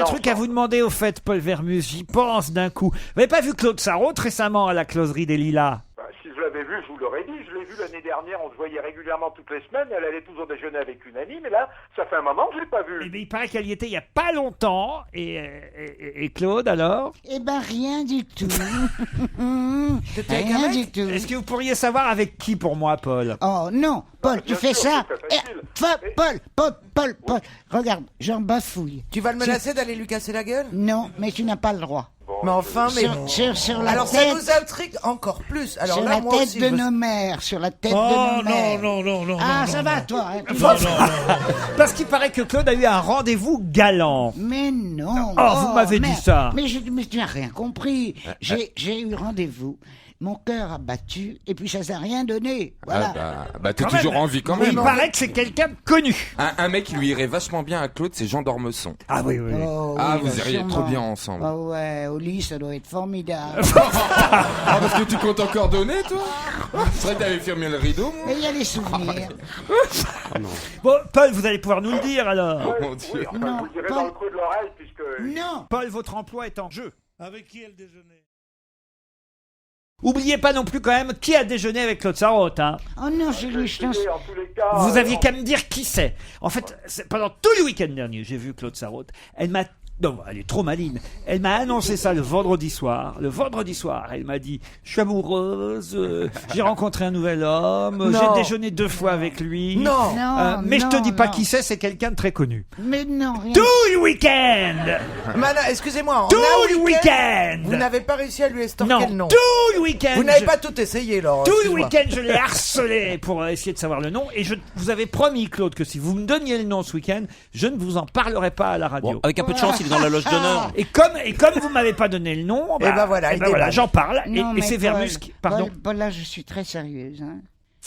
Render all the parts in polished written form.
un truc à vous demander au fait, Paul Vermus. J'y pense d'un coup. Vous n'avez pas vu Claude Sarraute récemment à la Closerie des Lilas? Si je l'avais vu, je vous l'aurais dit. Je l'ai vu l'année dernière, on se voyait régulièrement toutes les semaines. Elle allait toujours déjeuner avec une amie, mais là, ça fait un moment que je l'ai pas vue. Eh bien, il paraît qu'elle y était il n'y a pas longtemps. Et Claude, alors? Eh ben, rien du tout. avec un Rien mec du tout. Est-ce que vous pourriez savoir avec qui pour moi, Paul? Oh non, Paul, tu bien fais sûr, ça. c'est très facile. Paul, regarde, j'en bafouille. Tu vas le menacer d'aller lui casser la gueule? Non, mais tu n'as pas le droit. Mais enfin, mais... Sur la Alors tête, ça nous intrigue encore plus. Alors sur là, la moi tête aussi, de je veux- nos mères, sur la tête de Oh nos mères. non. Ah, non, ça non, va, non. toi. Hein, tu Non, vas- non. Parce qu'il paraît que Claude a eu un rendez-vous galant. Mais non. Oh, vous m'avez dit merde. ça. Mais tu n'as rien compris. J'ai eu rendez-vous. Mon cœur a battu et puis ça s'est rien donné. Voilà. T'es Quand toujours même. en vie quand Il même. paraît que c'est quelqu'un de connu. Un mec qui lui irait vachement bien à Claude, c'est Jean d'Ormesson. Ah oui. Oh, Ah, oui, vous bah, iriez sûrement. trop bien ensemble. Ah ouais, au lit, ça doit être formidable. Ah, parce que tu comptes encore donner, toi? C'est vrai que t'avais fermé le rideau, moi. Mais il y a les souvenirs. Bon, Paul, vous allez pouvoir nous le dire alors. Ouais, mon oui, Dieu. enfin, Non, je vous le dirai Paul. dans le creux de l'oreille, puisque... Non. Paul, votre emploi est en jeu. Avec qui elle déjeunait? Oubliez pas non plus quand même qui a déjeuné avec Claude Sarraute. Hein. Oh non, je t'en... En tous les cas... Vous aviez qu'à me dire qui c'est. En fait, pendant tout le week-end dernier, j'ai vu Claude Sarraute. Elle m'a... Non, elle est trop maligne. Elle m'a annoncé ça le vendredi soir. Le vendredi soir, elle m'a dit « Je suis amoureuse, j'ai rencontré un nouvel homme, Non. j'ai déjeuné 2 fois avec lui. Non. Mais je te dis pas non. qui c'est quelqu'un de très connu. Mais non, rien. Tout le week-end Mana, excusez-moi. Tout on a le un week-end Vous n'avez pas réussi à lui estorquer Non, le nom. tout le week-end Vous n'avez je- pas tout essayé, Laurent. Tout le excuse-moi. week-end, je l'ai harcelé pour essayer de savoir le nom. Et je vous avais promis, Claude, que si vous me donniez le nom ce week-end, je ne vous en parlerai pas à la radio. Bon, avec un peu de chance, il est dans la loge d'honneur. Et comme vous m'avez pas donné le nom, Eh ben voilà, il déballe. j'en parle. Non, Et mais c'est Vermus qui... Pardon. Paul, là, je suis très sérieuse. Hein.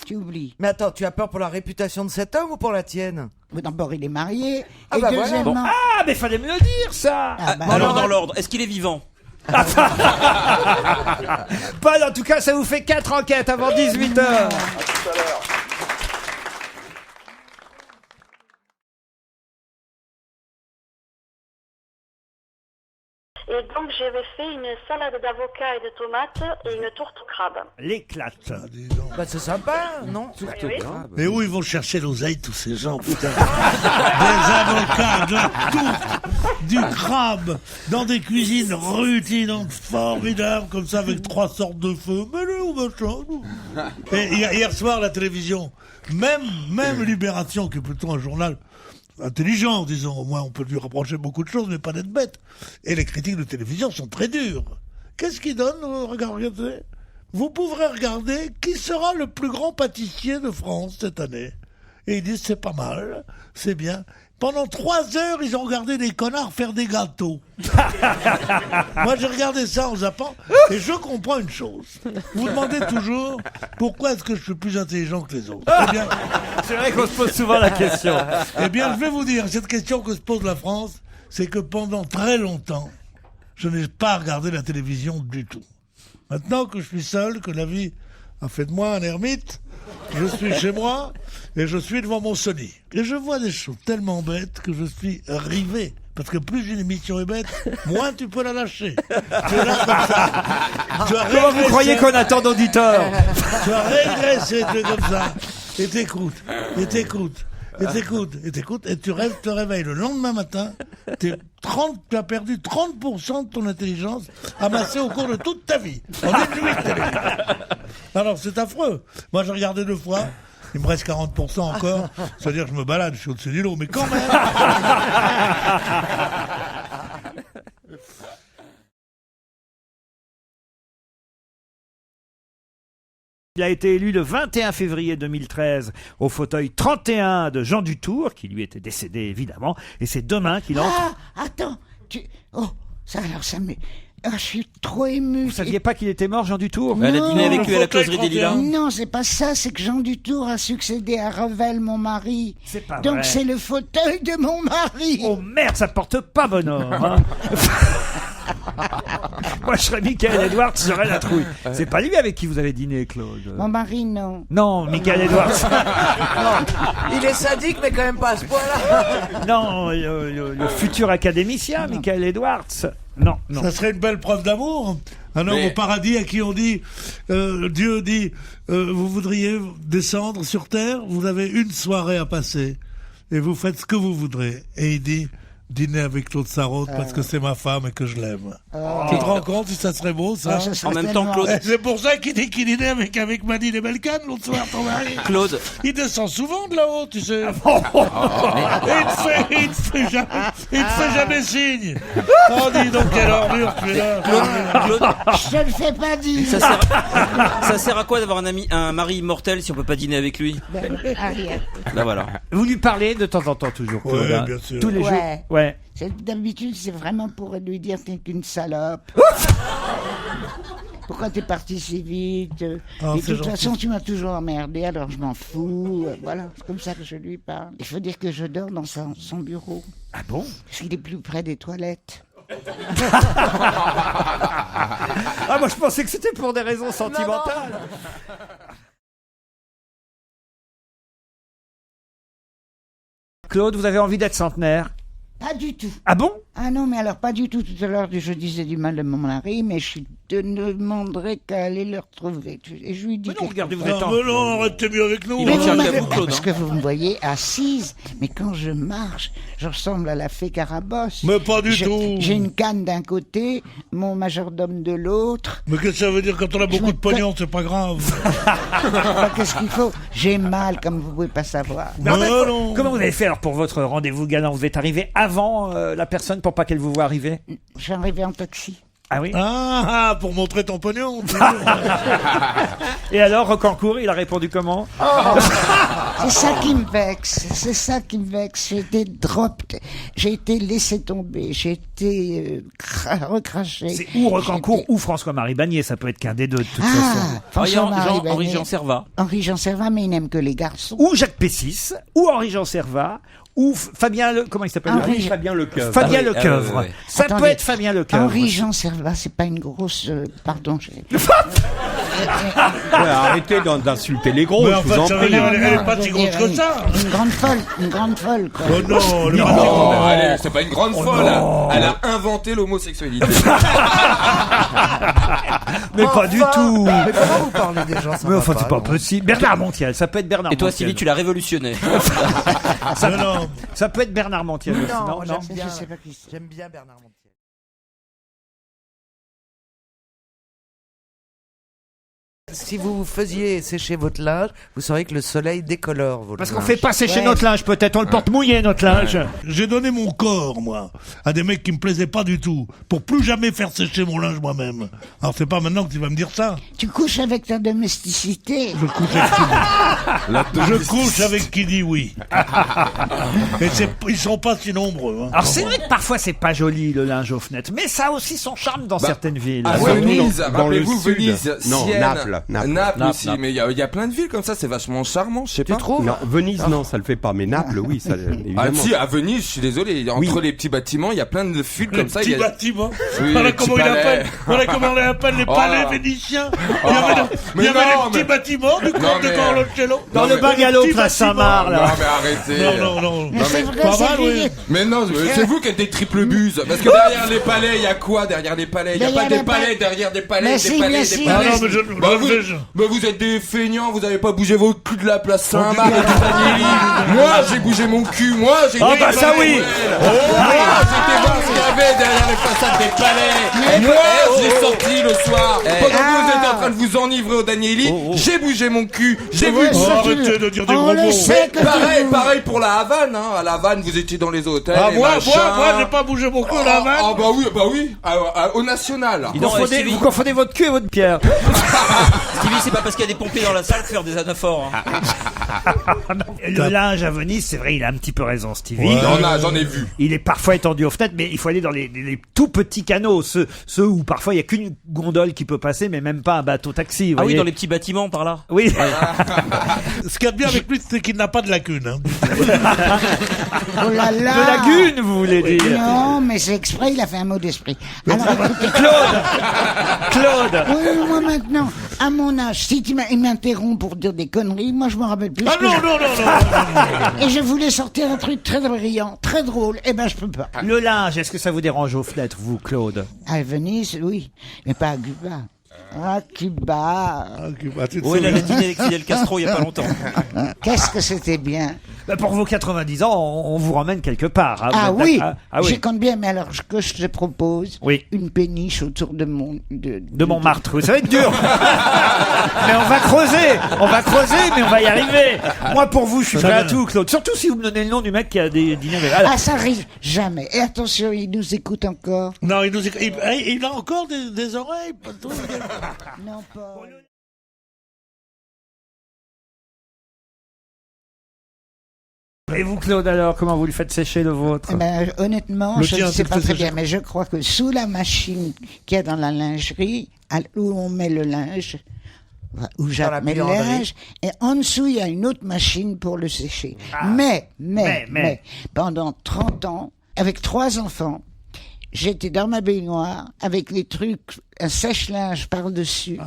Tu oublies. Mais attends, tu as peur pour la réputation de cet homme ou pour la tienne? D'abord, il est marié. Ah et bah voilà. deuxièmement... Ah, mais fallait me le dire, ça Ah bah, Alors, dans l'ordre, est-ce qu'il est vivant? Paul, en tout cas, ça vous fait 4 enquêtes avant 18h. À tout à l'heure. Et donc j'avais fait une salade d'avocat et de tomates et une tourte au crabe. L'éclate. Ah, dis donc. Bah c'est sympa, non? Oui. Mais où ils vont chercher l'oseille, tous ces gens, putain? Des avocats, de tout, du crabe, dans des cuisines rutilantes, formidables, comme ça, avec 3 sortes de feux. Mais là, où machin? Et hier soir, la télévision, même Libération, qui est plutôt un journal intelligent, disons, au moins on peut lui reprocher beaucoup de choses, mais pas d'être bête. Et les critiques de télévision sont très dures. Qu'est-ce qu'ils donnent? Regardez. Vous pourrez regarder qui sera le plus grand pâtissier de France cette année. Et ils disent c'est pas mal, c'est bien. Pendant 3 heures, ils ont regardé des connards faire des gâteaux. Moi, j'ai regardé ça en zappant, et je comprends une chose. Vous demandez toujours pourquoi est-ce que je suis plus intelligent que les autres. Eh bien, C'est vrai qu'on se pose souvent la question. eh bien, je vais vous dire, cette question que se pose la France, c'est que pendant très longtemps, je n'ai pas regardé la télévision du tout. Maintenant que je suis seul, que la vie a fait de moi un ermite, je suis chez moi et je suis devant mon Sony. Et je vois des choses tellement bêtes que je suis rivé. Parce que plus une émission est bête, moins tu peux la lâcher. Tu es là comme ça. Tu as Comment vous régressé. croyez qu'on attend d'auditeur? Tu as régressé, tu es comme ça. Et t'écoutes, et t'écoutes, et t'écoutes, et t'écoutes, et tu rêves, te réveilles le lendemain matin, tu as perdu 30% de ton intelligence amassée au cours de toute ta vie. En une nuit de télé. Alors c'est affreux. Moi j'ai regardé 2 fois. Il me reste 40% encore. C'est-à-dire que je me balade, je suis au-dessus du lot, mais quand même. Il a été élu le 21 février 2013 au fauteuil 31 de Jean Dutour, qui lui était décédé évidemment, et c'est demain qu'il entre. Ah, attends. Oh, ça alors, ça me... Ah, je suis trop ému. Vous saviez pas qu'il était mort, Jean Dutour? Elle a dîné avec le lui à la fauteuil closerie des Lilas. Non, c'est pas ça, c'est que Jean Dutour a succédé à Revel, mon mari. C'est pas Donc vrai. c'est le fauteuil de mon mari. Oh merde, ça porte pas bonheur. Hein. Moi, je serais Michael Edwards, j'aurais la trouille. C'est pas lui avec qui vous avez dîné, Claude. Mon mari, non. Non, Michael Edwards. Il est sadique, mais quand même pas à ce point-là. Non, le futur académicien, Michael Edwards. Non, non. Ça serait une belle preuve d'amour. Un homme Mais- au paradis à qui on dit, Dieu dit, vous voudriez descendre sur terre, vous avez une soirée à passer et vous faites ce que vous voudrez. Et il dit, dîner avec Claude Sarraute parce que c'est ma femme et que je l'aime. Tu te rends compte si ça serait beau, ça? Ça serait En même temps, tellement- Claude- Et c'est pour ça qu'il dit qu'il dînait avec Madine et Belkane l'autre soir, ton mari. Claude, Il descend souvent de là-haut, tu sais. Et il te fait jamais signe. Oh, dis donc, quelle ordure, tu es là. Claude, Je le fais pas dire. ça sert à quoi d'avoir un mari immortel si on peut pas dîner avec lui? Ariel. Là voilà. Vous lui parlez de temps en temps toujours, Claude. Ouais, hein. bien sûr. Tous les Ouais. jours. Ouais. D'habitude, c'est vraiment pour lui dire t'es qu'une salope. Pourquoi t'es parti si vite? Et Oh, de c'est toute gentil. façon, tu m'as toujours emmerdé, alors je m'en fous. Voilà, c'est comme ça que je lui parle. Il faut dire que je dors dans son bureau, Ah bon? parce qu'il est plus près des toilettes. Ah, moi, je pensais que c'était pour des raisons sentimentales. Claude, vous avez envie d'être centenaire? Pas du tout. Ah bon? Ah non, mais alors pas du tout. Tout à l'heure, je disais du mal de mon mari, mais je ne demanderais qu'à aller le retrouver. Et je lui dis Mais non, quelque regardez, vous chose. êtes en... Non, mais non, arrêtez mieux avec nous. Il est vous fier m'avez- qu'à vous, Claude, Parce hein. que vous me voyez assise, mais quand je marche, je ressemble à la fée Carabosse. Mais pas du tout. J'ai une canne d'un côté, mon majordome de l'autre. Mais qu'est-ce que ça veut dire quand on a beaucoup de pognon, c'est pas grave. Enfin, qu'est-ce qu'il faut? J'ai mal, comme vous pouvez pas savoir. Non, mais non. comment vous avez fait alors pour votre rendez-vous galant? Vous êtes arrivé avant la personne pour pas qu'elle vous voie arriver? Je suis arrivé en taxi. Ah oui? Ah, pour montrer ton pognon. Et alors, Rocancourt, il a répondu comment? C'est ça qui me vexe. C'est ça qui me vexe. J'ai été dropped. J'ai été laissé tomber. J'ai été recraché. C'est ou Rocancourt J'étais- ou François-Marie Bagné, ça peut être qu'un des deux de toute Ah, façon. François-Marie Henri Bagné. Jean Servat. Henri-Jean Servat, mais il n'aime que les garçons. Ou Jacques Pessis, ou Henri-Jean Servat, ou Fabien Le... Comment il s'appelle? Fabien Lecoeuvre. Fabien Ah oui, Lecoeuvre. ouais. Ça Attendez. peut être Fabien Lecoeuvre. Henri-Jean Servat, c'est pas une grosse... pardon, Ouais, arrêtez d'insulter les gros, Mais je en vous fait, en ça veut prie. dire, elle est Non, pas je si veux grosse dire, que ça. Une grande folle, quoi. Oh non, elle est pas si Oh, grosse. mais allez, c'est pas une grande folle. Elle a inventé l'homosexualité. Mais pas du tout. Mais comment vous parlez des gens? Ça Mais va enfin, pas, c'est pas non. possible. Bernard Montiel, ça peut être Bernard Et toi, Montiel. Sylvie, tu l'as révolutionné. Mais non. Ça peut être Bernard Montiel aussi. Non, Non, non. j'aime bien, Je sais pas qui c'est. j'aime bien Bernard Montiel. Si vous faisiez sécher votre linge, vous sauriez que le soleil décolore votre Parce qu'on linge. fait pas sécher Ouais. notre linge, peut-être. On le porte mouillé, notre linge. J'ai donné mon corps, moi, à des mecs qui me plaisaient pas du tout, pour plus jamais faire sécher mon linge moi-même. Alors c'est pas maintenant que tu vas me dire ça. Tu couches avec ta domesticité. Je couche avec qui dit, je couche avec qui dit oui. Et ils sont pas si nombreux. Hein. Alors, c'est vrai que parfois, c'est pas joli, le linge aux fenêtres. Mais ça a aussi son charme dans certaines villes. À surtout Venise, dans le rappelez-vous sud. Venise, Non, Sienne, Naples. Naples aussi, Naples. mais il y a plein de villes comme ça, c'est vachement charmant, je sais Tu pas. trouves? Non, Venise, non, ça le fait pas. Mais Naples, oui, ça, évidemment. Ah si, à Venise, je suis désolé, entre les petits bâtiments, il y a plein de fuites Les comme ça. petits il y a... bâtiments. Oui, Voilà les comment petits il appelle. palais. Voilà comment on les appelle les Oh palais là. vénitiens. Oh. Il y avait Mais les non, petits mais- bâtiments du Non, comte de mais- Corlocello. Dans Non, le mais- bungalow petits Place Saint-Marc, Non, là. mais arrêtez. Non. Mais c'est vrai, pas ça mal, oui. fait... Mais non, c'est vous qui êtes des triple buses. Parce que derrière les palais, il y a quoi derrière les palais? Il y a Derrière pas des les palais, palais. derrière des palais, Mais des si, palais, mais des si. palais. Ah non, mais vous êtes des feignants, vous avez pas bougé vos culs de la place Saint-Marc et du Danieli. Moi, j'ai bougé mon cul, moi, j'ai Ah été bah ça, oui. Moi, j'ai été voir ce qu'il y avait derrière les façades des palais. Moi, je l'ai sorti le soir. Pendant que vous êtes en train de vous enivrer au Danieli, j'ai bougé mon cul, j'ai vu. Ouais, Oh, ça, tu arrêtez le- de dire des On gros le mots. sait que tu... Pareil pour la Havane, hein. À la Havane, vous étiez dans les hôtels. Ah, et moi, machin. j'ai pas bougé beaucoup la vanne. Ah bah oui, au national. Dis donc, Stevie, Vous confondez votre cul et votre pierre. Stevie, c'est pas parce qu'il y a des pompiers dans la salle faire des anaphores. Hein. Le linge à Venise, c'est vrai, il a un petit peu raison, Stevie. Ouais. J'en ai vu. Il est parfois étendu aux fenêtres, mais il faut aller dans les tout petits canaux, ceux où parfois il y a qu'une gondole qui peut passer, mais même pas un bateau-taxi. vous Ah oui, voyez. dans les petits bâtiments par là. Oui. Ce qu'il y a de bien avec lui, c'est qu'il n'a pas de lacune. Hein. Oh là là. De lagune, vous voulez dire. Non, mais c'est exprès, il a fait un mot d'esprit. Alors, écoutez, Claude. oui, moi maintenant, à mon âge, si il m'interrompt pour dire des conneries, moi je me rappelle plus. Ah ce que non, je- non. Et je voulais sortir un truc très brillant, très drôle. Eh ben, je peux pas. Le linge, est-ce que ça vous dérange aux fenêtres, vous, Claude? À Venise, oui, mais pas à Cuba. À Cuba. Ah, tu te Oui, il souviens a dîné avec Fidel Castro il y a pas longtemps. Qu'est-ce que c'était bien. Bah, pour vos 90 ans, on vous ramène quelque part. hein. Ah Vous êtes oui, d'accord? Ah oui. j'y compte bien, mais alors que je te propose Oui. une péniche autour de mon... De Montmartre. Ça va être dur. Mais on va creuser, mais on va y arriver. Moi, pour vous, je suis Ça prêt à va. tout, Claude. Surtout si vous me donnez le nom du mec qui a des dîners avec. Alors, Ah, ça arrive jamais. Et attention, il nous écoute encore. Non, il a encore des oreilles. pas tout. Non, pas... et vous, Claude, alors, comment vous le faites sécher le vôtre? Eh ben, honnêtement, Le je tien, ne sais tu pas le fais très bien, sécher. mais je crois que sous la machine qu'il y a dans la lingerie, où on met le linge, où la Jacques met le buanderie. linge, et en dessous, il y a une autre machine pour le sécher. Ah. Mais, Mais. pendant 30 ans, avec 3 enfants, j'étais dans ma baignoire avec les trucs, un sèche-linge par-dessus,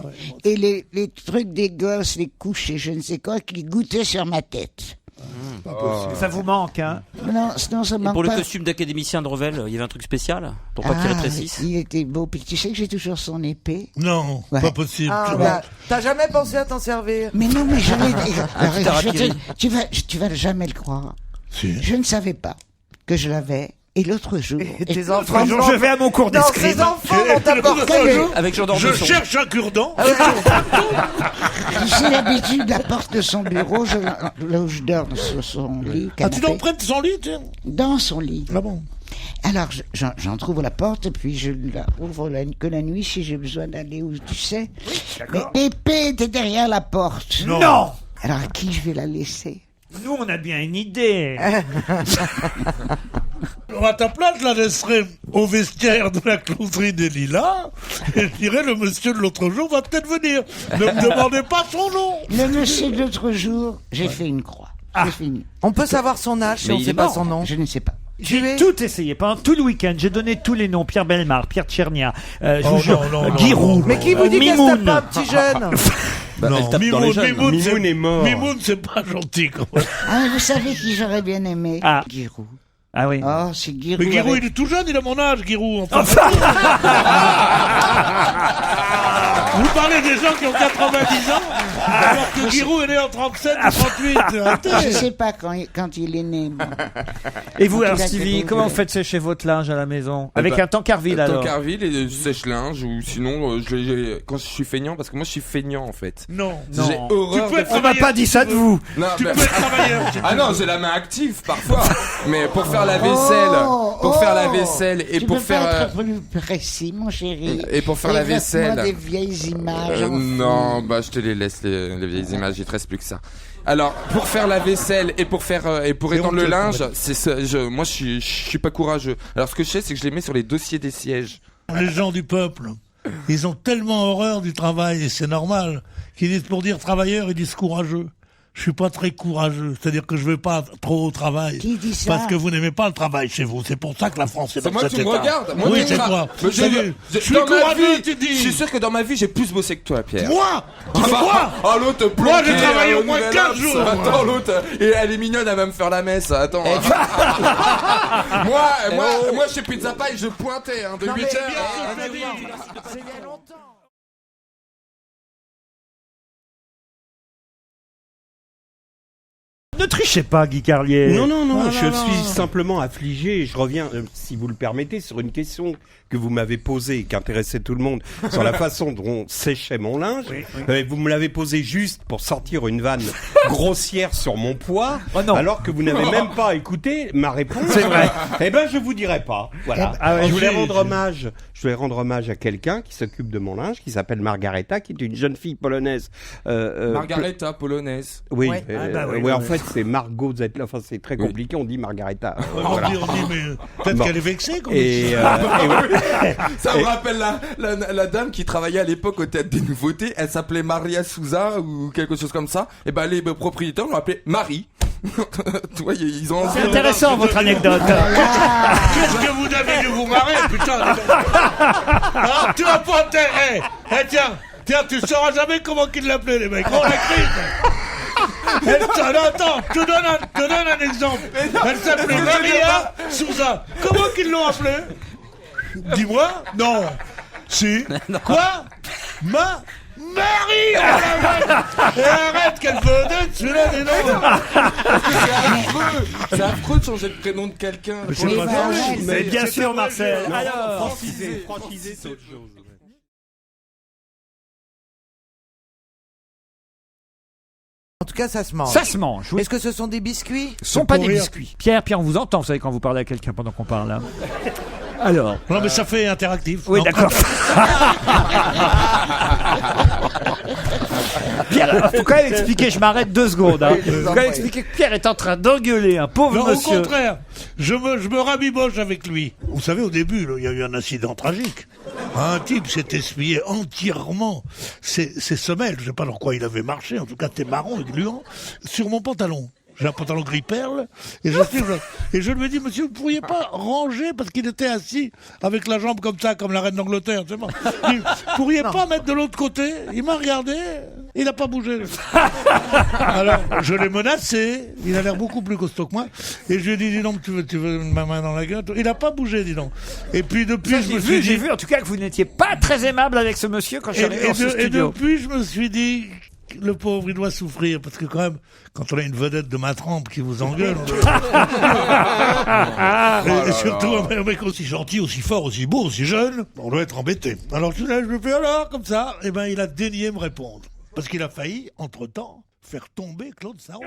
et les trucs des gosses, les couches et je ne sais quoi, qui goûtaient sur ma tête. Ça vous manque, hein? Non, non, ça Et manque pour le pas. costume d'académicien de Revel, il y avait un truc spécial pour pas qu'il rétrécisse. Il était beau. Puis tu sais que j'ai toujours son épée. Non, Ouais. pas possible. Ah, bah, t'as jamais pensé à t'en servir? Mais non, mais je l'ai dit. petit harakiri. Tu vas jamais le croire. Si. Je ne savais pas que je l'avais. Et l'autre jour. Et tes et- enfants. Je vais à mon cours Non, d'escrime. tes enfants vont t'apporter. Avec Jean Je d'Ormesson. cherche un cure-dent. Tu sais, d'habitude, la porte de son bureau, là où je dors sur son lit. Ah, tu canapé, l'empruntes son lit, tiens. dans son lit. Ah bon. Alors, j'en trouve la porte, et puis je la ouvre que la nuit si j'ai besoin d'aller où tu sais. Mais l'épée était derrière la porte. Non! Alors, à qui je vais la laisser? Nous, on a bien une idée. À ta place, je la laisserai au vestiaire de la closerie des Lilas. Et je dirais, le monsieur de l'autre jour va peut-être venir. Ne me demandez pas son nom. Le monsieur de l'autre jour, j'ai fait une croix. J'ai fait une- On peut savoir son âge si Mais on il sait est pas mort. son nom. Je ne sais pas. J'ai tout essayé pendant tout le week-end. J'ai donné tous les noms. Pierre Bellemare, Pierre Tchernia, je Oh, vous jure, non, Giroud. Mais qui vous dit qu'elle se tape Mimoun. pas un petit jeune? Bah, elle tape dans les jeunes. Mimoun est mort. Mimoun, c'est pas gentil, quand même. Ah, mais vous savez qui j'aurais bien aimé? Ah. Giroud. Ah oui. Oh, c'est Giroud. Mais Giroud, avec- il est tout jeune, il a mon âge, Giroud. Enfin, vous parlez des gens qui ont 90 ans, alors que Giroud est né en 37 ou 38. Arrêtez. Je sais pas quand il est né. moi. Et vous, Quand alors, il a Stevie, été comment bon. vous faites sécher votre linge à la maison? Avec bah, un tankerville, alors? Tankerville et sèche-linge, ou sinon, quand je suis feignant, parce que moi je suis feignant en fait. Non. Non. J'ai horreur Tu peux de être On m'a travailleur pas dit ça de vous. Non, Tu mais- peux être travailleur. si tu Ah veux. non, j'ai la main active parfois. Mais pour faire la vaisselle, pour faire la vaisselle et tu pour peux faire pas être plus précis, mon chéri. et pour faire la Évoque-moi vaisselle. des vieilles images. enfin. Non, bah je te les laisse les vieilles images, il te reste plus que ça. Alors, pour faire la vaisselle et pour faire et pour C'est étendre le honteux, linge, quand c'est ça, moi je suis pas courageux. Alors ce que je sais c'est que je les mets sur les dossiers des sièges. Les gens du peuple, ils ont tellement horreur du travail, et c'est normal, qu'ils disent pour dire travailleur, ils disent courageux. Je suis pas très courageux, c'est-à-dire que je vais pas trop au travail. Qui dit ça? Parce que vous n'aimez pas le travail chez vous. C'est pour ça que la France est C'est dans moi cet tu me état. regardes. Moi, Oui, tu c'est me- toi. Mais Je suis dans ma courageux, vie, tu dis. je suis sûr que dans ma vie j'ai plus bossé que toi, Pierre. Moi Ah bah, Quoi oh l'autre planqué, Moi, j'ai travaillé au au moins Nouvel 15 Ops. jours, moi. Attends l'autre, et elle est mignonne, elle va me faire la messe. Attends. moi chez Pizza Pie je pointais de Non, mais 8h. bien sûr, c'est il y a longtemps. Ne trichez pas, Guy Carlier. Non, non, non, Non, je non, suis non. simplement affligé. Je reviens, si vous le permettez, sur une question que vous m'avez posée et qui intéressait tout le monde, sur la façon dont on séchait mon linge. Vous me l'avez posée juste pour sortir une vanne grossière sur mon poids, Oh non. alors que vous n'avez même pas écouté ma réponse. C'est vrai. Eh ben, je vous dirai pas. Voilà. Ah ouais, je voulais si, rendre si. hommage. Je voulais rendre hommage à quelqu'un qui s'occupe de mon linge, qui s'appelle Margareta, qui est une jeune fille polonaise. Margareta polonaise. Oui, Ouais. Ah bah oui, ouais, en oui. fait, c'est Margot Zetler. Enfin, c'est très compliqué. On dit Margareta. On dit, mais peut-être qu'elle est vexée. Ça me rappelle la dame qui travaillait à l'époque au Théâtre des Nouveautés. Elle s'appelait Maria Souza ou quelque chose comme ça. Et ben les propriétaires l'ont appelée Marie. Tu vois, ils ont. C'est intéressant votre anecdote. Qu'est-ce que vous avez dû vous marrer, putain. Alors, tu as pas intérêt. Tiens, tu sauras jamais comment qu'ils l'appelaient, les mecs. On la crise. Attends, je te donne un exemple. Elle s'appelait Maria Souza. Comment qu'ils l'ont appelée? Dis-moi. Non. Si. Quoi? Marie! Et arrête qu'elle vedette, celui-là, dis donc! C'est affreux de changer de prénom de quelqu'un. Mais bien sûr, Marcel. Alors, franchiser, c'est autre chose. En tout cas, ça se mange. Ça se mange. Oui. Est-ce que ce sont des biscuits? Ce sont pas des biscuits. Pierre, on vous entend, vous savez, quand vous parlez à quelqu'un pendant qu'on parle, là. Alors. Non, mais ça fait interactif. Oui, d'accord. Pierre, faut quand même expliquer, je m'arrête 2 secondes. Hein. Faut quand même expliquer que Pierre est en train d'engueuler un pauvre non, monsieur. Au contraire, je me rabiboche avec lui. Vous savez, au début, là, il y a eu un incident tragique. Un type s'est essuyé entièrement ses semelles, je sais pas dans quoi il avait marché, en tout cas c'était marron et gluant, sur mon pantalon. J'ai un pantalon gris perle, et je lui ai dit, monsieur, vous pourriez pas ranger, parce qu'il était assis avec la jambe comme ça, comme la reine d'Angleterre, c'est bon. Vous pourriez pas mettre de l'autre côté? Il m'a regardé, il n'a pas bougé. Alors, je l'ai menacé, il a l'air beaucoup plus costaud que moi, et je lui ai dit, dis donc, tu veux ma main dans la gueule? Il n'a pas bougé, dis donc. Et puis depuis, ça, j'ai vu en tout cas que vous n'étiez pas très aimable avec ce monsieur quand je suis arrivé dans ce studio. Et depuis, je me suis dit, le pauvre, il doit souffrir, parce que quand même, quand on a une vedette de ma trempe qui vous engueule, et surtout un mec aussi gentil, aussi fort, aussi beau, aussi jeune, on doit être embêté. Alors je me fais alors, comme ça, et ben il a daigné me répondre. Parce qu'il a failli, entre-temps, faire tomber Claude Sarraute.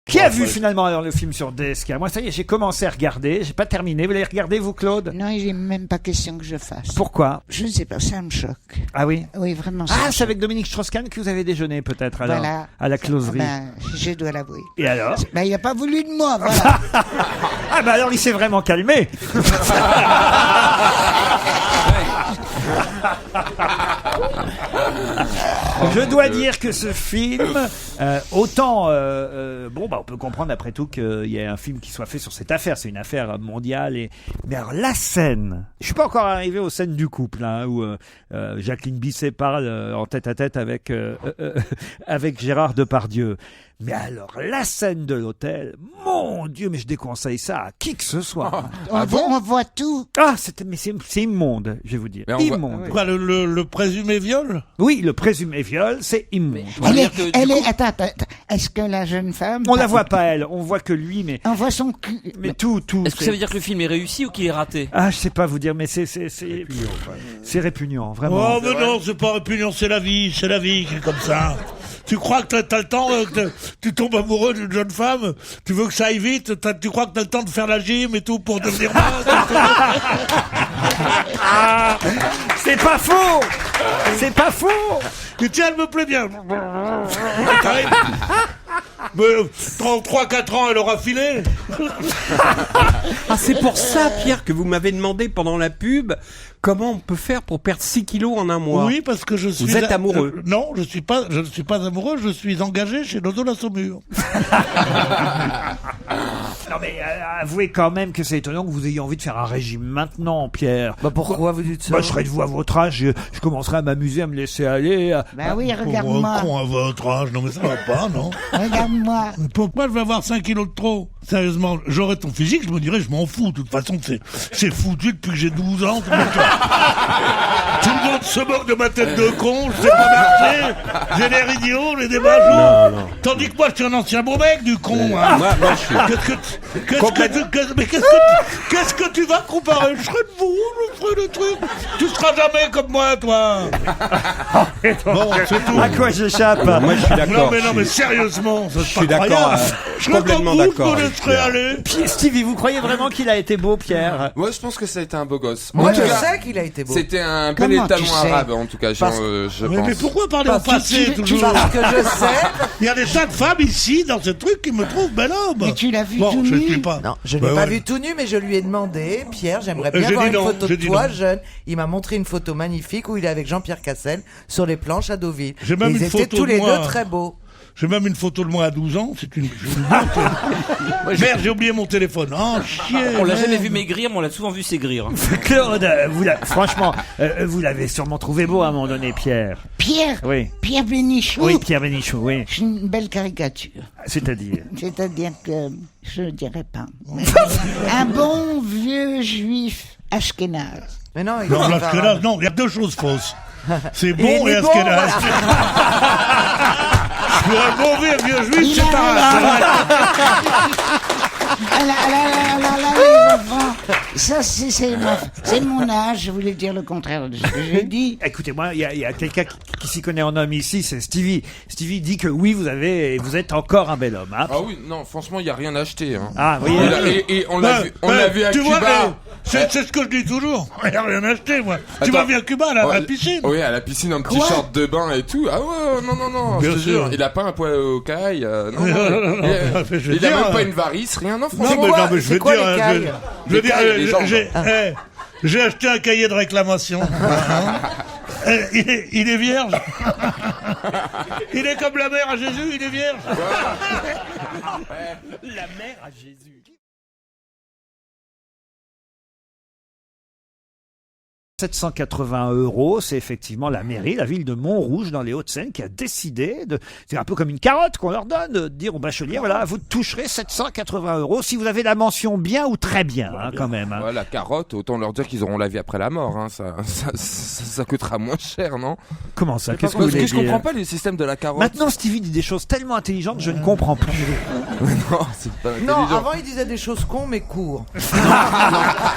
Qui a vu finalement alors le film sur DSK? Moi, ça y est, j'ai commencé à regarder, j'ai pas terminé. Vous l'avez regardé, vous, Claude? Non, il n'est même pas question que je fasse. Pourquoi? Je ne sais pas, ça me choque. Ah oui? Oui, vraiment. Ah, c'est avec Dominique Strauss-Kahn que vous avez déjeuné peut-être alors, voilà. À la closerie. Je dois l'avouer. Et alors? Il n'a pas voulu de moi, voilà. Ah alors il s'est vraiment calmé. Je dois dire que ce film, autant, on peut comprendre après tout qu'il y ait un film qui soit fait sur cette affaire. C'est une affaire mondiale. Mais alors la scène, je suis pas encore arrivé aux scènes du couple, hein, où Jacqueline Bisset parle en tête à tête avec Gérard Depardieu. Mais alors, la scène de l'hôtel, mon Dieu, mais je déconseille ça à qui que ce soit. On voit tout. Ah, c'est immonde, je vais vous dire. Immonde. Quoi, le présumé viol? Oui, le présumé viol, c'est immonde. Attends, est-ce que la jeune femme... On la voit pas, elle, on voit que lui, mais... On voit son cul. Mais tout. Est-ce que ça veut dire que le film est réussi ou qu'il est raté? Ah, je sais pas vous dire, mais c'est répugnant, vraiment. Oh, mais non, c'est pas répugnant, c'est la vie qui est comme ça. Tu crois que t'as le temps, tu tombes amoureux d'une jeune femme, tu veux que ça aille vite, tu crois que t'as le temps de faire la gym et tout pour devenir C'est pas faux! C'est pas faux! Et tiens, elle me plaît bien. Mais 3-4 ans, elle aura filé. Ah, c'est pour ça, Pierre, que vous m'avez demandé pendant la pub comment on peut faire pour perdre 6 kilos en un mois. Oui, parce que je suis... Vous êtes amoureux. Non, je ne suis pas amoureux, je suis engagé chez Nodo la Saumure. Non mais avouez quand même que c'est étonnant que vous ayez envie de faire un régime maintenant, Pierre. Pourquoi vous dites ça? Je serais de vous à votre âge, je commencerai à m'amuser, à me laisser aller. Oui, regarde-moi. Con à votre âge, non mais ça va pas, non? Regarde-moi. Pourquoi je vais avoir 5 kilos de trop? Sérieusement, j'aurais ton physique, je me dirais, je m'en fous. De toute façon, c'est foutu depuis que j'ai 12 ans. Tout le monde se moque de ma tête de con, je sais pas marcher, j'ai l'air idiot, les débats. Tandis que moi, je suis un ancien beau mec, du con. Hein. Moi, je suis... Qu'est-ce que tu vas comparer? Je serai de vous, je ferai le truc. Tu seras jamais comme moi, toi. Bon, c'est tout. À quoi j'échappe? Moi, je suis d'accord. Non, mais sérieusement, ça, Je suis d'accord. Je serais Complètement comme vous, d'accord. je me laisserai aller. Puis, Stevie, vous croyez vraiment qu'il a été beau, Pierre? Moi, je pense que ça a été un beau gosse. Moi, En je tout cas, sais qu'il a été beau. C'était un bel Comment tu étalon sais? arabe, en tout cas, je Mais pense. pourquoi parler au Parce que passé toujours? Parce que je sais. Il y a des tas de femmes ici, dans ce truc, qui me trouvent bel homme. Mais tu l'as vu bon, tout je nu? suis pas. Non, je ne l'ai pas vu tout nu, mais je lui ai demandé, Pierre, j'aimerais bien J'ai voir dit une non, photo de j'ai dit toi non. jeune. Il m'a montré une photo magnifique où il est avec Jean-Pierre Cassel sur les planches à Deauville. J'ai même Ils une étaient photo tous de les moi. deux très beaux. J'ai même une photo de moi à 12 ans, c'est une honte. Merde, j'ai oublié mon téléphone. Oh, chier. On l'a jamais merde. vu maigrir, mais on l'a souvent vu s'aigrir. Claude, franchement, vous l'avez sûrement trouvé beau à un moment donné, Pierre. Pierre Oui. Pierre Bénichou. Oui, Pierre Bénichou, oui. C'est une belle caricature. C'est-à-dire? C'est-à-dire que, je ne dirais pas. Un bon vieux juif ashkénaze. Mais non, il Non, est l'Ashkenaz, non, il y a deux choses fausses. C'est Il bon est et bon, Ashkenaz. voilà. Pour un mauvais vieux juif, Il c'est a pareil. les enfants, ça c'est mon âge, je voulais dire le contraire de ce que j'ai dit. Écoutez-moi, il y a quelqu'un qui s'y connaît en homme ici, c'est Stevie. Stevie dit que oui, vous êtes encore un bel homme. Hein. Ah oui, non, franchement, il n'y a rien à acheter. Hein. Ah, oui. Et on l'a vu à tu Cuba. vois, c'est ce que je dis toujours. Il n'y a rien acheté, moi. Tu Attends. m'as vu à Cuba, là, à la piscine. Oui, à la piscine, un petit Quoi? short de bain et tout. Ah ouais, non, Bien je te sûr. jure. Il a pas un poil au caille. Non, Je veux il a dire, même pas une varice, rien. Non, Non, franchement. mais je veux quoi, dire, les cailles je veux dire, cailles, les jambes. j'ai acheté un cahier de réclamation. Il est vierge. Il est comme la mère à Jésus, il est vierge. La mère à Jésus. « 780 €, c'est effectivement la mairie, la ville de Montrouge, dans les Hauts-de-Seine, qui a décidé de... C'est un peu comme une carotte qu'on leur donne, de dire aux bacheliers, voilà, vous toucherez 780 € si vous avez la mention bien ou très bien, hein, quand même. Hein. Ouais, la carotte, autant leur dire qu'ils auront la vie après la mort. Hein. Ça coûtera moins cher, non? Comment ça? Qu'est-ce que Parce vous que voulez je dire? comprends pas le système de la carotte. Maintenant, Stevie dit des choses tellement intelligentes, je ne comprends plus. Non, c'est pas Non, intelligent. avant il disait des choses cons mais courts.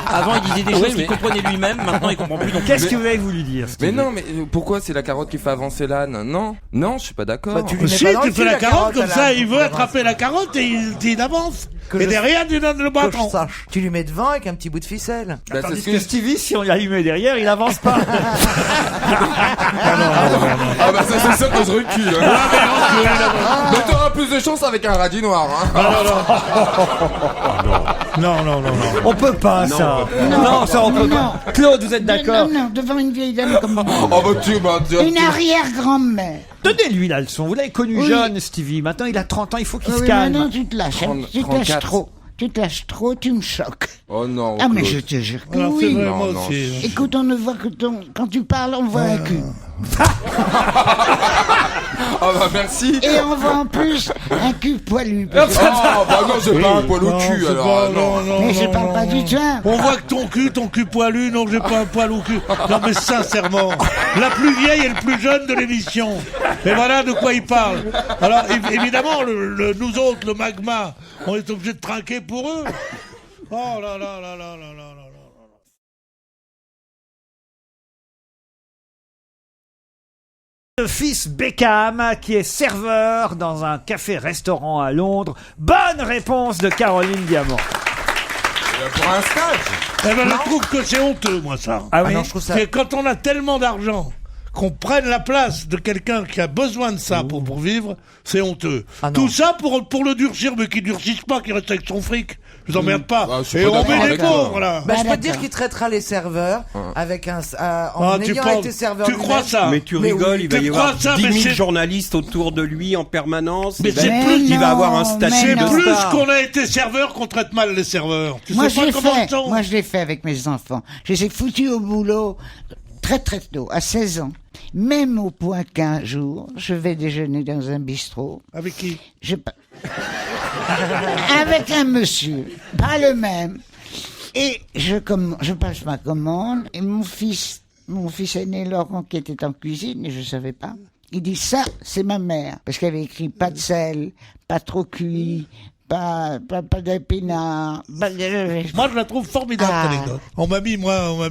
Avant, il disait des choses qu'il comprenait lui-même, maintenant, il comprend plus. Donc, Qu'est-ce que vous avez voulu dire, Mais Stevie? non, mais pourquoi c'est la carotte qui fait avancer l'âne? Non, je suis pas d'accord. Bah, tu lui mets Si, pas dans tu le fais cul, la la carotte comme à ça, la- il veut attraper la carotte et il avance. Que Et je- derrière, tu donnes le Que je bâton. sache. Tu lui mets devant avec un petit bout de ficelle. Bah, Tandis c'est que ce que Stevie, si on l'allumait derrière, il avance pas. Ah bah ça c'est sûr que je recule. Hein. Mais t'auras plus de chance avec un radis noir. Hein. Non. On peut pas, ça. Non, ça, on peut pas. Claude, vous êtes d'accord? Non, devant une vieille dame comme moi. Oh bah tu Une arrière-grand-mère. Donnez-lui la leçon. Vous l'avez connu Oui. jeune, Stevie. Maintenant, il a 30 ans, il faut qu'il se Oui, calme. maintenant tu te lâches. hein. Tu te lâches 34. trop. Tu te lâches trop, tu me choques. Oh non. Ah, mais Claude. je te jure que Alors, c'est oui. vrai, Non, moi non, aussi. Écoute, on ne voit que quand tu parles, on voit un cul. Ah bah merci. Et on voit en plus un cul poilu. Oh bah non, j'ai pas un poil au Non, cul c'est alors. pas- Non. Mais je parle pas du tien. On voit que ton cul poilu, non, j'ai pas un poil au cul. Non, mais sincèrement, la plus vieille et le plus jeune de l'émission. Et voilà de quoi il parle. Alors, évidemment, nous autres, le magma, on est obligé de trinquer pour eux. Oh là là là là là là là. Le fils Beckham, qui est serveur dans un café-restaurant à Londres. Bonne réponse de Caroline Diamant. Pour un stage. Eh ben, je trouve que c'est honteux, moi, ça. Ah oui? non, je trouve ça. C'est quand on a tellement d'argent qu'on prenne la place de quelqu'un qui a besoin de ça pour vivre, c'est honteux. Ah non. Tout ça pour le durcir, mais qui durcisse pas, qui reste avec son fric. Je vous emmerde pas. Ah, je suis Et pas on d'accord met les avec toi. pauvres, là. Bah, je peux d'accord. te dire qu'il traitera les serveurs avec un en Ah, tu ayant penses- été serveur. tu crois lui-même. ça? Mais tu Mais rigoles, oui, il va tu y crois avoir ça, 10 mais 000 c'est- journalistes autour de lui en permanence. Mais Il va, c'est il plus- va avoir un non, statut mais C'est de non. plus star. qu'on a été serveur qu'on traite mal les serveurs. Tu Moi, sais pas comment ils sont. Moi, je l'ai fait avec mes enfants. Je les ai foutus au boulot très très tôt, à 16 ans. Même au point qu'un jour, je vais déjeuner dans un bistrot. Avec qui? Avec un monsieur, pas le même. Et je passe ma commande, et mon fils aîné Laurent, qui était en cuisine, et je savais pas, il dit ça, c'est ma mère. Parce qu'elle avait écrit pas de sel, pas trop cuit, pas d'épinards. Moi, je la trouve formidable, cette anecdote. On m'a mis, bon,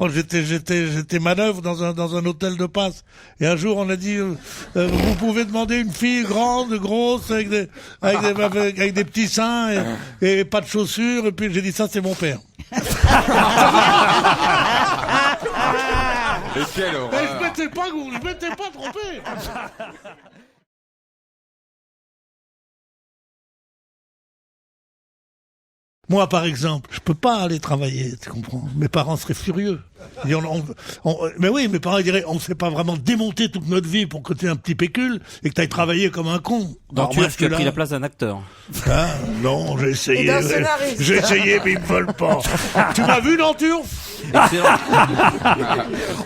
j'étais manœuvre dans un hôtel de passe. Et un jour, on a dit, vous pouvez demander une fille grande, grosse, avec des petits seins et pas de chaussures. Et puis, j'ai dit, ça, c'est mon père. Et quelle horreur. Mais je m'étais pas trompé. Moi, par exemple, je peux pas aller travailler, tu comprends? Mes parents seraient furieux. Mais oui, mes parents diraient, on ne s'est pas vraiment démonté toute notre vie pour que tu aies un petit pécule et que tu ailles travailler comme un con. Dans Turf, tu as pris la place d'un acteur. Ah, non, j'ai essayé. Et d'un scénariste. J'ai essayé, mais ils me veulent pas. Tu m'as vu dans Turf? Excellent.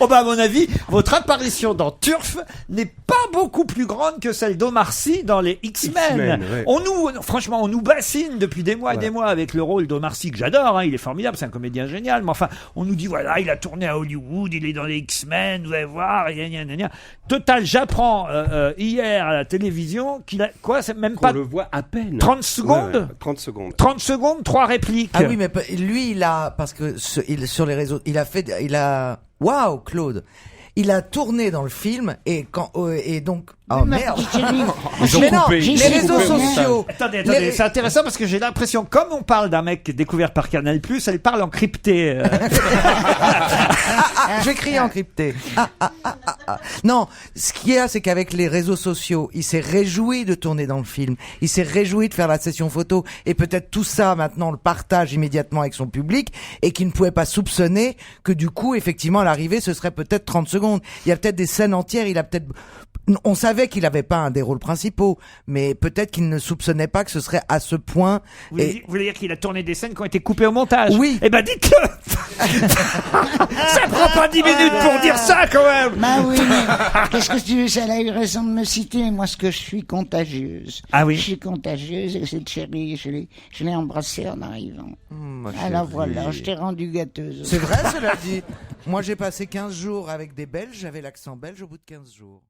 Oh bah à mon avis, votre apparition dans Turf n'est pas beaucoup plus grande que celle d'Omar Sy dans les X-Men. Ouais. Franchement, on nous bassine depuis des mois et des mois avec le rôle d'Omar Sy que j'adore. Hein, il est formidable, c'est un comédien génial. Mais enfin, on nous dit voilà, il a tourné à Hollywood, il est dans les X-Men, vous allez voir. Total, j'apprends hier à la télévision qu'il a quoi, c'est même pas On le voit à peine. 30 secondes. Ouais, 30 secondes. 30 secondes, 3 répliques. Ah oui, mais lui, il a, parce que sur les réseaux, waouh, Claude, il a tourné dans le film et donc, oh merde. Ils ont Mais non, coupé. les réseaux sociaux. Attendez, c'est intéressant parce que j'ai l'impression, comme on parle d'un mec découvert par Canal+, elle parle en crypté. Je vais crier en crypté. Non, ce qu'il y a, c'est qu'avec les réseaux sociaux, il s'est réjoui de tourner dans le film. Il s'est réjoui de faire la session photo. Et peut-être tout ça, maintenant, le partage immédiatement avec son public et qu'il ne pouvait pas soupçonner que du coup, effectivement, à l'arrivée, ce serait peut-être 30 secondes. Il y a peut-être des scènes entières, on savait qu'il n'avait pas un des rôles principaux, mais peut-être qu'il ne soupçonnait pas que ce serait à ce point. Vous voulez dire qu'il a tourné des scènes qui ont été coupées au montage? Oui. Eh ben dites-le. Ça prend pas 10 minutes pour dire ça quand même. Bah oui, mais qu'est-ce que tu veux? Elle a eu raison de me citer. Moi, je suis contagieuse. Ah oui. Je suis contagieuse et cette chérie, je l'ai embrassée en arrivant. Alors voilà, je t'ai rendue gâteuse. C'est vrai, cela dit. Moi, j'ai passé 15 jours avec des Belges, j'avais l'accent belge au bout de 15 jours.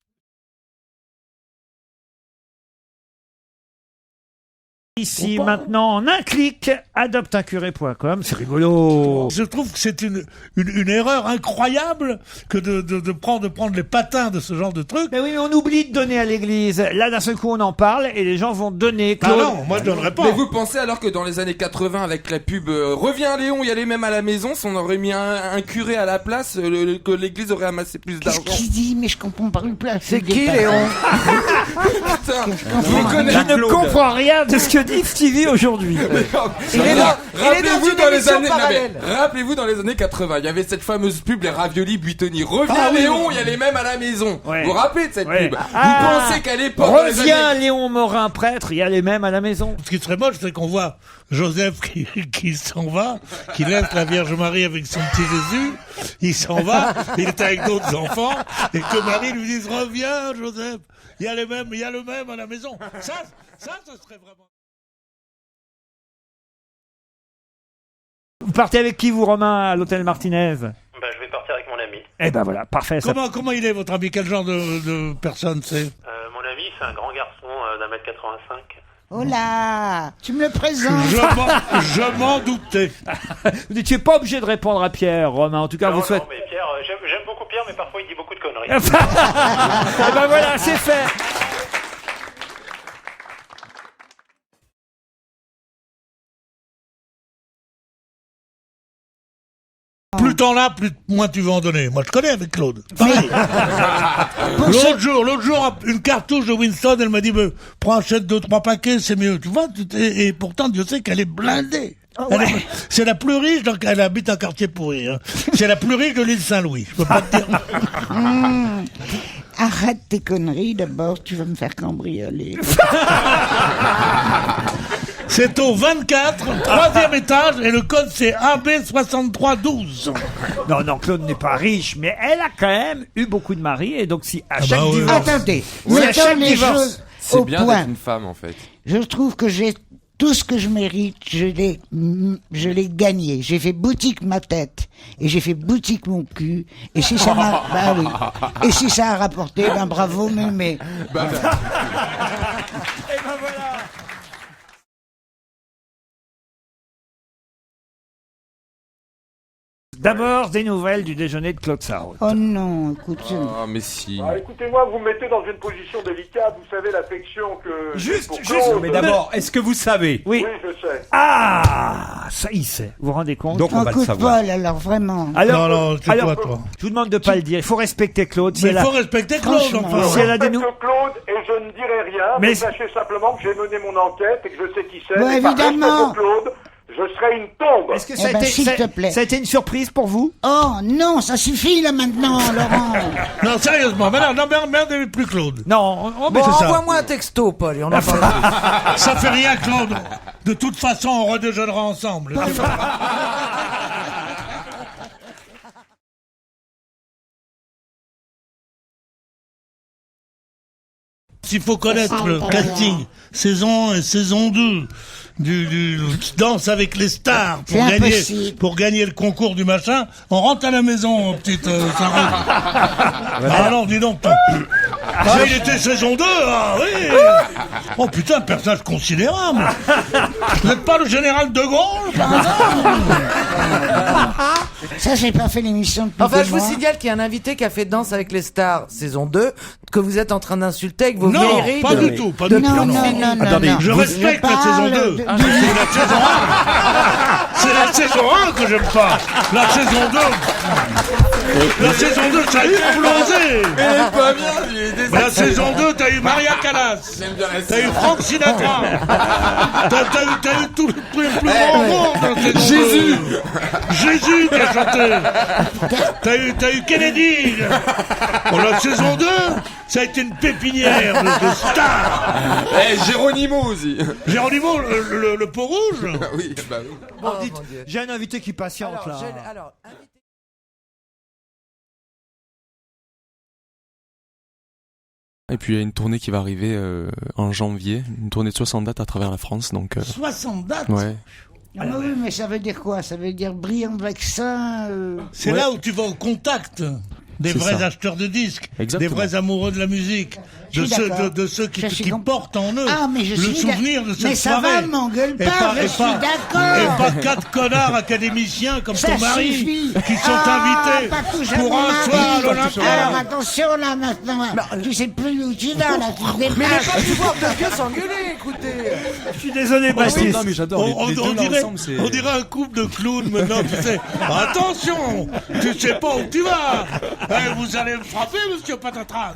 Ici, maintenant, en un clic, adopteuncuré.com. C'est rigolo. Je trouve que c'est une erreur incroyable que de prendre les patins de ce genre de truc. Mais oui, mais on oublie de donner à l'église. Là, d'un seul coup, on en parle et les gens vont donner. Ah Claude. non, moi je donnerais pas. Mais vous pensez alors que dans les années 80 avec la pub Reviens Léon, y aller même à la maison, si on aurait mis un curé à la place, que l'église aurait amassé plus Qu'est-ce d'argent. qu'il dit? Mais je comprends pas le plat. C'est qui, Léon? Putain, comprends vous pas. connaissez Je ne comprends rien de ce que dit Stevie aujourd'hui. Il est dans Rappelez-vous une dans les émission années, non, mais parallèle. rappelez-vous dans les années 80, il y avait cette fameuse pub les raviolis Buitoni. Reviens Ah oui. Léon, y aller même à la maison. Ouais. Vous vous rappelez de cette Ouais. pub? Ah. Vous pensez qu'à l'époque, dans les Reviens, années- Léon Morin, prêtre, y aller même à la maison. Ce qui serait moche, c'est qu'on voit Joseph qui s'en va, qui laisse la Vierge Marie avec son petit Jésus, il s'en va, il est avec d'autres enfants, et que Marie lui dise reviens Joseph, il y a le même à la maison. Ça serait vraiment... Vous partez avec qui, vous, Romain, à l'hôtel Martinez? Bah, je vais partir avec mon ami. Eh ben voilà, parfait. Ça... Comment il est votre ami? Quel genre de personne c'est? Mon ami, c'est un grand garçon d'1m85. Oh là, tu me le présentes. Je m'en doutais. Vous n'étiez pas obligé de répondre à Pierre, Romain. En tout cas, Non, vous souhaitez. non, mais Pierre, j'aime beaucoup Pierre, mais parfois il dit beaucoup de conneries. Eh ben voilà, c'est fait. Plus t'en as, moins tu vas en donner. Moi, je connais avec Claude. Pareil. L'autre jour, une cartouche de Winston, elle m'a dit, prends, achète 2-3 paquets, c'est mieux. Tu vois, et pourtant, Dieu sait qu'elle est blindée. C'est la plus riche, donc elle habite un quartier pourri. Hein. C'est la plus riche de l'île Saint-Louis. Je peux pas te dire. Arrête tes conneries, d'abord, tu vas me faire cambrioler. C'est au 24, 3e étage, et le code c'est AB6312. Non, Claude n'est pas riche, mais elle a quand même eu beaucoup de maris, et donc si à chaque oui. divorce... Attendez, Si à chaque mettons les divorce... choses C'est au bien point. d'être une femme, en fait. Je trouve que j'ai tout ce que je mérite, je l'ai gagné. J'ai fait boutique ma tête et j'ai fait boutique mon cul. Et si ça m'a, bah oui. Et si ça a rapporté, ben bravo, mais. Bah, Et ben voilà. D'abord, des nouvelles du déjeuner de Claude Sarraute. Oh non, écoute. Ah, mais si. Ah, écoutez-moi, vous me mettez dans une position délicate. Vous savez l'affection que j'ai Juste, pour juste, Claude. Mais d'abord, est-ce que vous savez? Oui. Oui, je sais. Ah, ça il sait. Vous vous rendez compte? Donc on va le Écoute, savoir. Paul, alors vraiment. Alors, Non, c'est alors, quoi, toi? je vous demande de pas le dire. Il faut respecter Claude. Si Mais elle il a- faut respecter Claude, Franchement. enfin. si elle a des Je nou- respecte Claude et je ne dirai rien. Mais Mais c'est- sachez simplement que j'ai mené mon enquête et que je sais qui c'est. Ouais, Et par respect évidemment. pour Claude, je serai une tombe. Est-ce que Eh ça a ben, été, s'il te plaît. ça a été une surprise pour vous? Oh non, ça suffit là maintenant, Laurent. Non, sérieusement, mais non, merdez plus Claude. Non, Mais Bon, c'est ça. envoie-moi un texto, Paul, et on en parle. Ça fait rien, Claude. De toute façon, on redéjeunera ensemble. S'il faut connaître le casting saison 1 et saison 2 du Danse avec les stars C'est impossible. pour gagner le concours du machin, on rentre à la maison, petite Sarraute. Ah non, dis donc. Ah, il était saison 2, ah oui. Oh putain, un personnage considérable. Vous n'êtes pas le général de Gaulle, par hasard? Ça, j'ai pas fait l'émission depuis Enfin, des je vous mois. signale qu'il y a un invité qui a fait Danse avec les stars saison 2, que vous êtes en train d'insulter avec vos Non, vieilleries. pas de- du tout, pas du tout. Non, non, non, non, Attendez, non. Je respecte la saison 2. de- C'est la saison 1. C'est la saison 1 que j'aime pas. La saison 2. La saison 2, ça a explosé. Il est pas bien, il est désolé. La saison 2, t'as eu Maria Callas. J'aime bien la T'as eu saison. Frank Sinatra. T'as eu tous les plus grands noms dans la saison Jésus. 2. Jésus qui a chanté. T'as eu Kennedy. Bon, la saison 2, ça a été une pépinière de stars. Eh, Géronimo aussi. Géronimo, le peau rouge. Ah oui, bah oui. Bon, Oh, dites, mon Dieu. j'ai un invité qui patiente Alors, là. alors, invité- Et puis il y a une tournée qui va arriver en janvier, une tournée de 60 dates à travers la France. Donc, 60 dates. ouais. Ah bah oui, mais ça veut dire quoi? Ça veut dire brillant vaccin. C'est Ouais. là où tu vas au contact des C'est vrais ça. acheteurs de disques, Exactement. des vrais amoureux de la musique, Je de suis ceux, d'accord. de ceux qui Je suis portent en eux Ah, mais je le suis souvenir de cette Mais ça soirée. va, m'engueule Et pas, je et suis Et d'accord. pas 4 connards académiciens comme Ça ton mari suffit. qui sont Ah, invités pas touche à pour mon un mari. soir à Alors l'Olympia. attention là maintenant. Tu sais plus où tu vas là, tu te Mais il n'est déplaces. pas du voir de vieux s'engueuler, écoutez. Je suis désolé, Baptiste. Non mais j'adore On dirait un couple de clowns maintenant, tu sais. Attention, tu sais pas où tu vas. Vous allez me frapper, monsieur Patatras.